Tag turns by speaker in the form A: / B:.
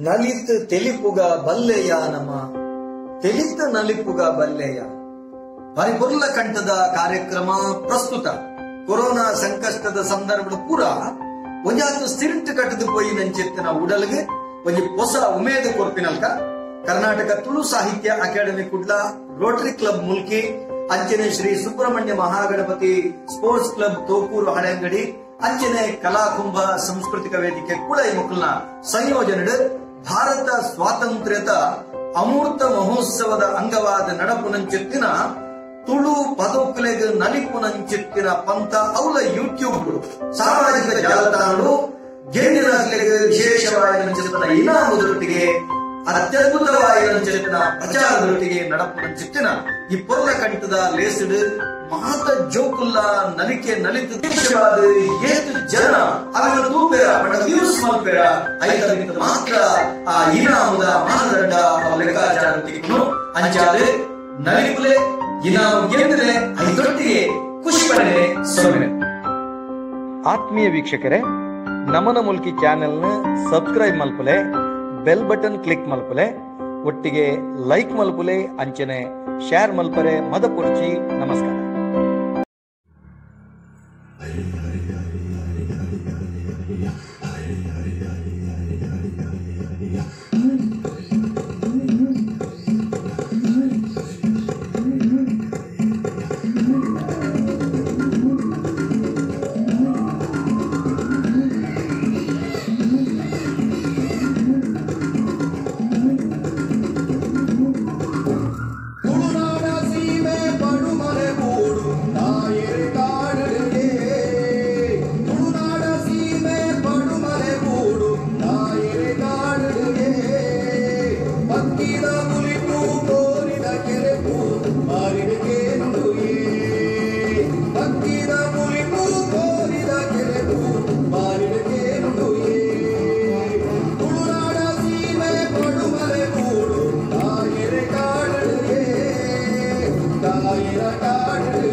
A: ನಲಿತ್ ತೆಲಿಪುಗ ಬಲ್ಲೆಯ ನಮ ತೆಲಿತ ನಲಿಪುಗ ಬಲ್ಲೆಯ ಪರಿಪುರ್ಲ ಕಂಠದ ಕಾರ್ಯಕ್ರಮ ಪ್ರಸ್ತುತ ಕೊರೋನಾ ಸಂಕಷ್ಟದ ಸಂದರ್ಭ ಪೂರ ಒಂಜಾತು ಸ್ಟಿರಿಂಟ್ ಕಟ್ಟದು ಪೋಯಿ ನಂಚೆತ್ತಿನ ಉಡಲ್ಗೆ ಒಂಜಿ ಹೊಸ ಉಮೇದು ಕೊರ್ಪಿನಲ್ಕ ಕರ್ನಾಟಕ ತುಳು ಸಾಹಿತ್ಯ academy Kudla Rotary club Mulki ಅಂಚನೆ ಶ್ರೀ ಸುಬ್ರಹ್ಮಣ್ಯ ಮಹಾಗಣಪತಿ ಸ್ಪೋರ್ಟ್ಸ್ ಕ್ಲಬ್ ತೋಕೂರು ಹಳೆಂಗಡಿ ಅಂಚನೆ ಕಲಾಕುಂಭ ಸಾಂಸ್ಕೃತಿಕ ವೇದಿಕೆ ಕೂಡ ಈ ಮುಕ್ಕಲ್ನ ಸಂಯೋಜನೆ ಭಾರತ ಸ್ವಾತಂತ್ರ್ಯದ ಅಮೃತ ಮಹೋತ್ಸವದ ಅಂಗವಾದ ನಡಪುನಂಚೆತ್ತಿನ ತುಳು ಪದೋಕಲೆಗೆ ನಲಿಪುನಂಚೆತ್ತಿನ ಪಂಥ ಅವಳ ಯೂಟ್ಯೂಬ್ ಸಾಮಾಜಿಕ ಜಾಲತಾಣಗಳು ಗೇಣಿರಾಗಲಿಗೆ ವಿಶೇಷವಾದ ಇನಾಮದೊಟ್ಟಿಗೆ ಅತ್ಯದ್ಭುತವಾದ ಪ್ರಚಾರದೊಟ್ಟಿಗೆ ನಡಪುನಂಚೆತ್ತಿನ ಈ ಪೊರ್ಲ ಕಂಠದ ಲೇಸಿಡ್ ಮಾತ ಜೋಕುಲ್ಲ ನಲಿಕೆ ನಲಿತು ದೇಶವಾದ ಏತು ಜನ ಅವರ ತೂಪೆರ ಬಡ ವ್ಯೂಸ್ ಮಲ್ಪೆರ ಐದರಿಂದ ಮಾತ್ರ ಆ ಇನಾಮದ ಮಾನದಂಡ ಲೆಕ್ಕಾಚಾರದೊಟ್ಟಿಗೆ ಅಂಚಾದೆ ನಲಿಪುಲೆ ಇನಾಮ ಗೆದ್ದರೆ ಐದೊಟ್ಟಿಗೆ ಖುಷಿ ಪಡೆ ಸೊನ್ನೆ.
B: ಆತ್ಮೀಯ ವೀಕ್ಷಕರೇ, ನಮನ ಮುಲ್ಕಿ ಚಾನೆಲ್ನ ಸಬ್ಸ್ಕ್ರೈಬ್ ಮಲ್ಪಲೆ, ಬೆಲ್ ಬಟನ್ ಕ್ಲಿಕ್ ಮಲ್ಪಲೆ, ಒಟ್ಟಿಗೆ ಲೈಕ್ ಮಲ್ಪಲೆ, ಅಂಚನೆ ಶೇರ್ ಮಲ್ಪರೆ ಮದ ಪುರ್ಚಿ. ನಮಸ್ಕಾರ.
C: Daira